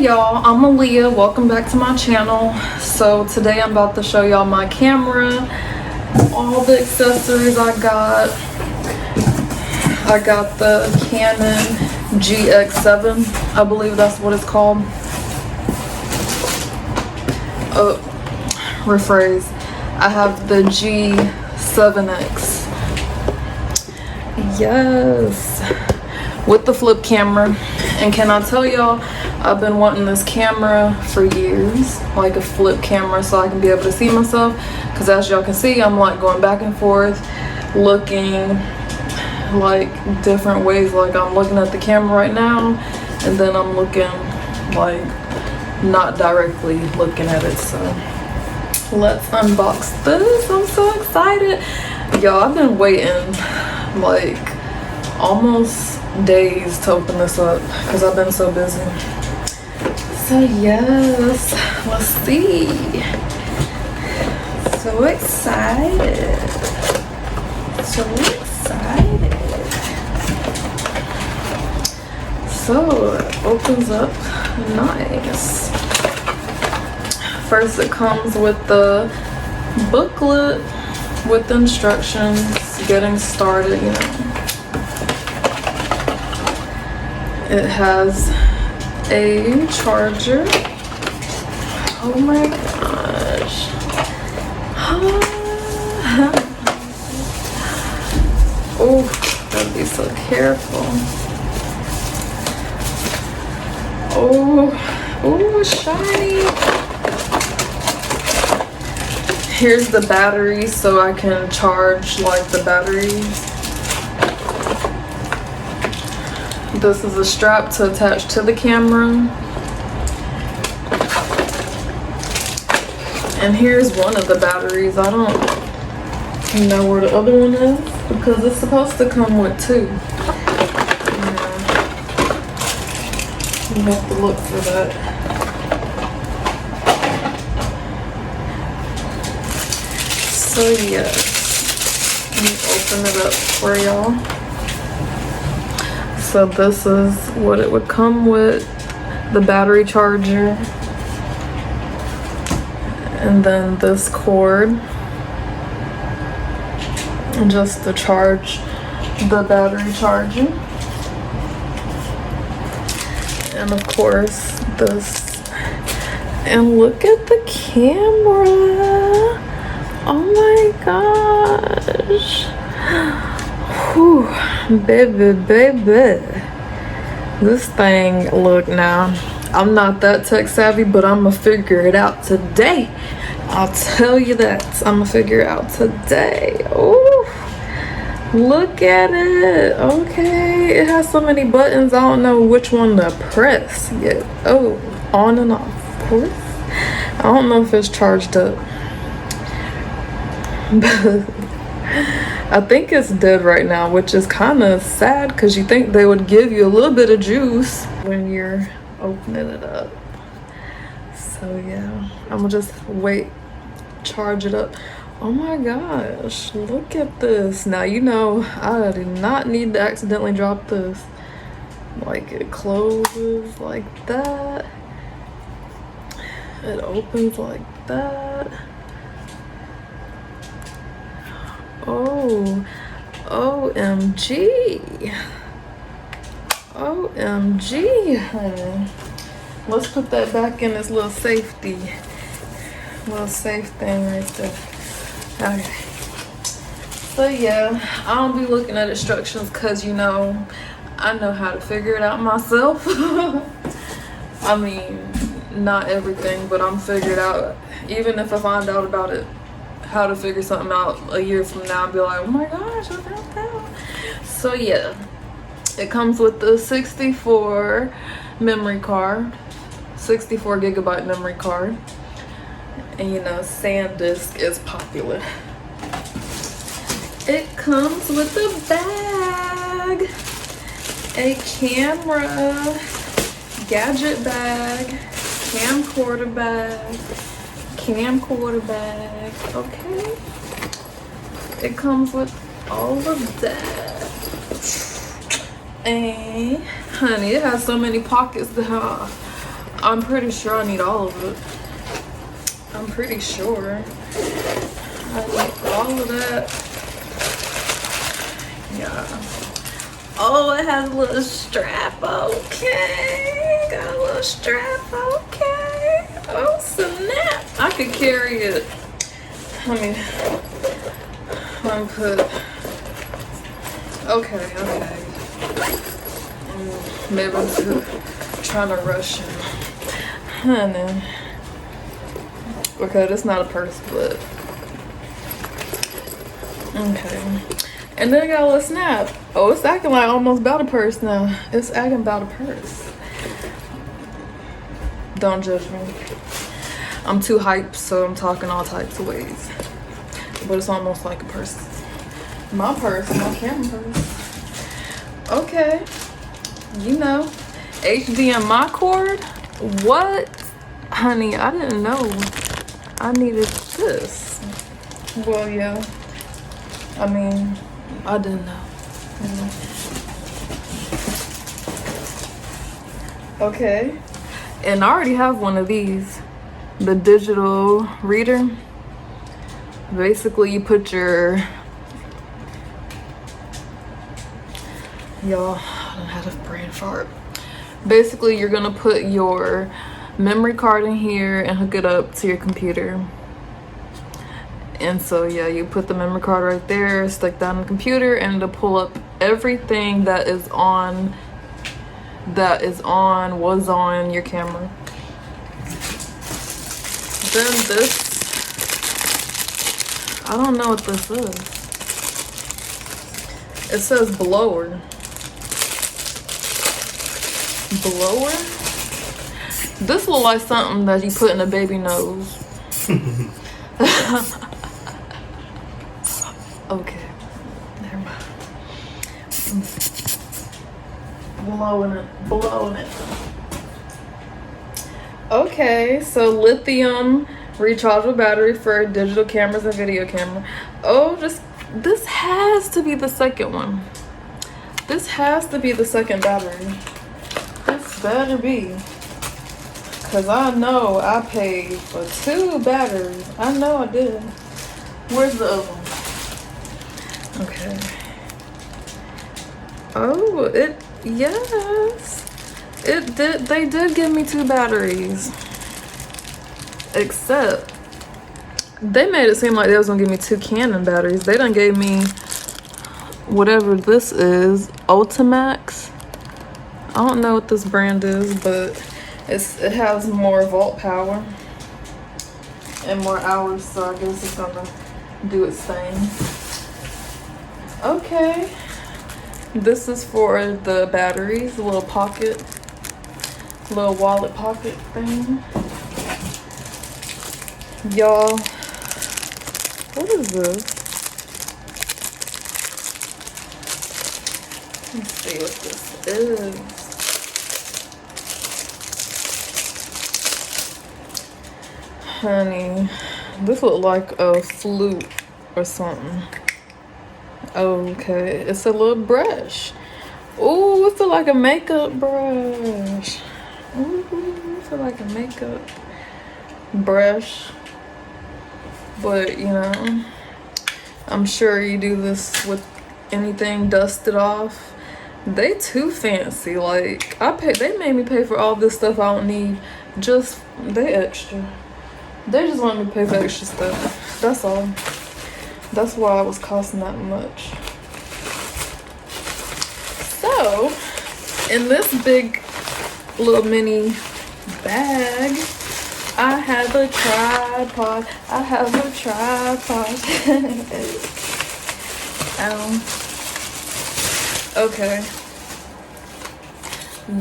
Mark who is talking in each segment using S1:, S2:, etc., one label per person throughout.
S1: y'all, I'm Aaliyah. Welcome back to my channel. So today I'm about to show y'all my camera, all the accessories I got. I got the Canon G7X, I believe that's what it's called. Rephrase. I have the G7X. Yes, with the flip camera. And can I tell y'all, I've been wanting this camera for years, like a flip camera, so I can be able to see myself, because as y'all can see, I'm like going back and forth looking like different ways. Like I'm looking at the camera right now, and then I'm looking like not directly looking at it. So let's unbox this. I'm so excited, y'all. I've been waiting like almost days to open this up because I've been so busy. So yes, let's see. So excited. So excited. So it opens up nice. First it comes with the booklet with instructions, getting started, you know. It has a charger. Oh my gosh. Oh, gotta be so careful. Oh, shiny. Here's the battery so I can charge like the batteries. This is a strap to attach to the camera. And here's one of the batteries. I don't know where the other one is because it's supposed to come with two. Yeah. You have to look for that. So yes, let me open it up for y'all. So this is what it would come with, the battery charger, and then this cord, just to charge the battery charger, and of course this, and look at the camera. Oh my gosh. Whew, baby. This thing, look now, I'm not that tech savvy, but I'm gonna figure it out today. I'll tell you that. I'm gonna figure it out today. Oh, look at it. Okay, it has so many buttons, I don't know which one to press yet. Oh, on and off, of course. I don't know if it's charged up. I think it's dead right now, which is kind of sad because you think they would give you a little bit of juice when you're opening it up. So yeah, I'm gonna just wait, charge it up. Oh my gosh, look at this. Now you know I did not need to accidentally drop this. Like it closes like that. It opens like that. Oh, OMG. OMG, honey. Let's put that back in this little safety. Little safe thing right there. Okay. So yeah, I don't be looking at instructions because, you know, I know how to figure it out myself. I mean, not everything, but I'm figured out. Even if I find out about it, how to figure something out a year from now, I'll be like, oh my gosh, I found out. So yeah, it comes with the 64 memory card, 64 gigabyte memory card, and you know SanDisk is popular. It comes with a bag, a camera, gadget bag, camcorder bag, okay. It comes with all of that. And honey, it has so many pockets that I'm pretty sure I need all of it. I'm pretty sure I need all of that. Yeah. Oh, it has a little strap. Okay. Got a little strap. Okay. Oh, snap. I could carry it. Let me put. Okay. Maybe I'm trying to rush him. Honey. Okay, that's not a purse, but. Okay. And then I got a little snap. Oh, it's acting like almost about a purse now. It's acting about a purse. Don't judge me. I'm too hyped, so I'm talking all types of ways. But it's almost like a purse. My purse, my camera purse. Okay. You know, HDMI cord? What? Honey, I didn't know I needed this. Well, yeah. I mean, I didn't know. Okay. And I already have one of these. The digital reader. Basically, you put your... Y'all, I don't have a brain fart. Basically, you're gonna put your memory card in here and hook it up to your computer. And so yeah, you put the memory card right there, stick that on the computer, and it'll pull up everything was on your camera. Then this, I don't know what this is. It says blower. Blower? This looks like something that you put in a baby nose. Okay, never mind. Blowing it. Okay, so lithium rechargeable battery for digital cameras and video camera. Oh, this has to be the second one. This has to be the second battery. This better be. Cause I know I paid for 2 batteries. I know I did. Where's the other one? Okay. Oh, yes. It did. They did give me 2 batteries. Except they made it seem like they was gonna give me 2 Canon batteries. They done gave me whatever this is, Ultimaxx. I don't know what this brand is, but it has more volt power and more hours, so I guess it's gonna do its thing. Okay, this is for the batteries, a little pocket, little wallet pocket thing. Y'all, what is this? Let's see what this is. Honey, this look like a flute or something. Okay, it's a little brush. Ooh, it feel like a makeup brush. Ooh, it feel like a makeup brush. But, you know, I'm sure you do this with anything dusted off. They too fancy. Like, they made me pay for all this stuff I don't need. They extra. They just want me to pay for extra stuff. That's all. That's why it was costing that much. So, in this big little mini bag, I have a tripod. Okay.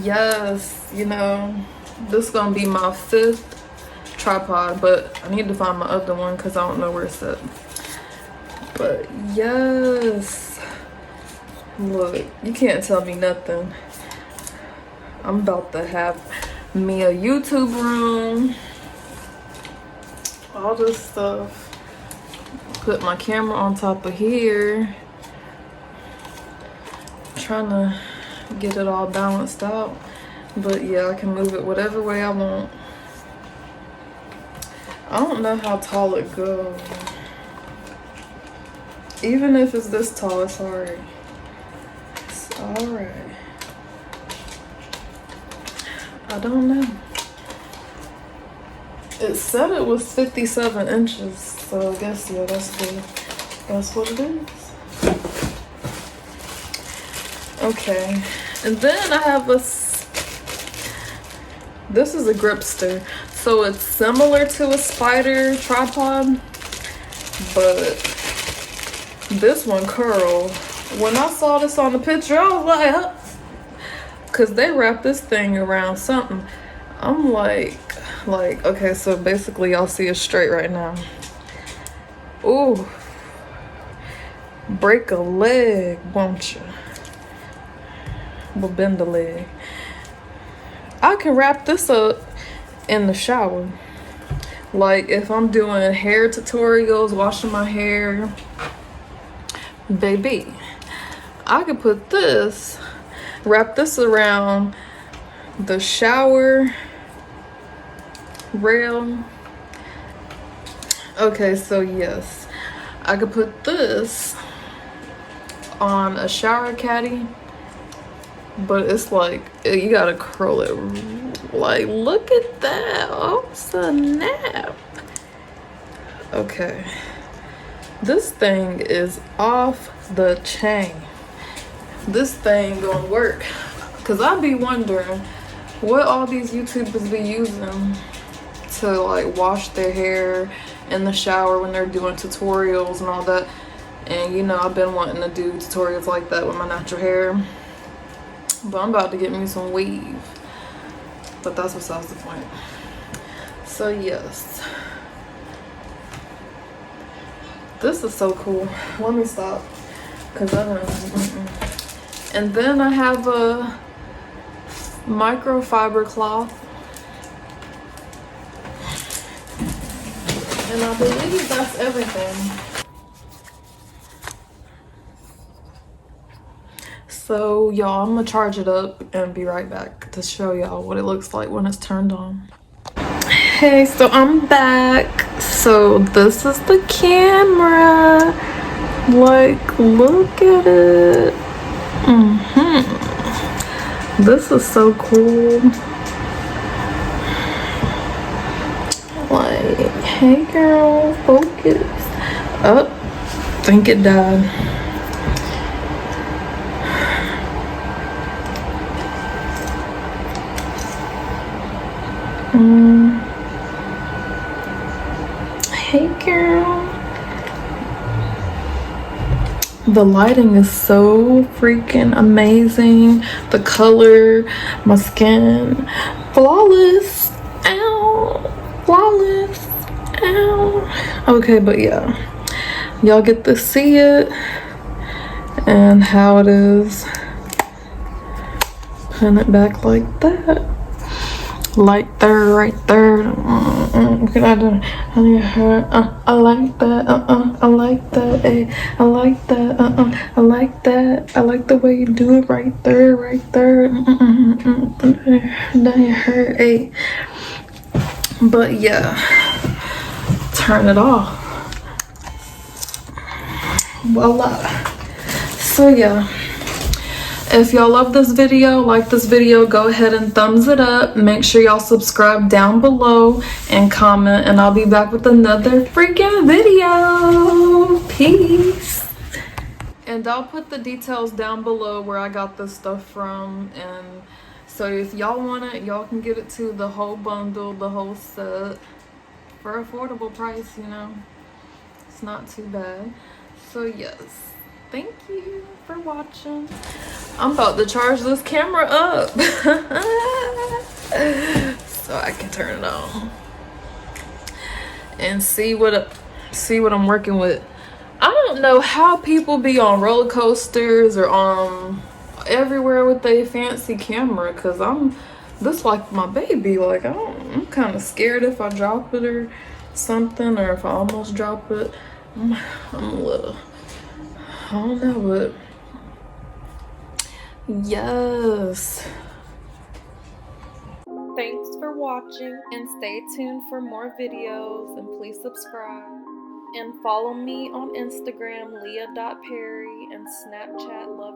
S1: Yes, you know, this is gonna be my 5th tripod, but I need to find my other one because I don't know where it's at. But yes, look, you can't tell me nothing. I'm about to have me a YouTube room, all this stuff. Put my camera on top of here. Trying to get it all balanced out. But yeah, I can move it whatever way I want. I don't know how tall it goes. Even if it's this tall, it's alright. It's alright. I don't know. It said it was 57 inches, so I guess, yeah, that's what it is. Okay, and then I have this is a Gripster. So it's similar to a spider tripod, but this one curl. When I saw this on the picture, I was like, huh? Cause they wrap this thing around something. I'm like, okay, so basically y'all see it straight right now. Ooh, break a leg, won't you? We'll bend a leg. I can wrap this up in the shower. Like if I'm doing hair tutorials, washing my hair, baby, I could put this, wrap this around the shower rail. Okay, so yes, I could put this on a shower caddy, but it's like you gotta curl it. Like, look at that. Oh snap. Okay, this thing is off the chain. This thing gonna work, cause I be wondering what all these YouTubers be using to like wash their hair in the shower when they're doing tutorials and all that. And you know, I've been wanting to do tutorials like that with my natural hair, but I'm about to get me some weave. But that's besides the point. So yes, this is so cool. Let me stop, cause I don't. And then I have a microfiber cloth, and I believe that's everything. So y'all, I'm gonna charge it up and be right back to show y'all what it looks like when it's turned on. Hey, so I'm back. So this is the camera. Like, look at it. This is so cool. Like, hey girl, focus. Oh, I think it died. Hey girl. The lighting is so freaking amazing. The color, my skin, flawless. Ow, flawless. Ow. Okay, but yeah, y'all get to see it and how it is. Pin it back like that. Like there, right there. Can I do? I like that. I like that. I like that. I like that. I like the way you do it right there, right there. Down your hair, But yeah, turn it off. Voila. So yeah. If y'all love this video, like this video, go ahead and thumbs it up. Make sure y'all subscribe down below and comment, and I'll be back with another freaking video. Peace. And I'll put the details down below where I got this stuff from, and so if y'all want it, y'all can get it too, the whole bundle, the whole set, for affordable price, you know. It's not too bad. So yes. Thank you for watching. I'm about to charge this camera up so I can turn it on and see what I'm working with. I don't know how people be on roller coasters or everywhere with their fancy camera, cause this like my baby. Like I'm kind of scared if I drop it or something, or if I almost drop it. I'm a little. I don't know, but yes. Thanks for watching, and stay tuned for more videos, and please subscribe. And follow me on Instagram, leah.perry, and Snapchat, Love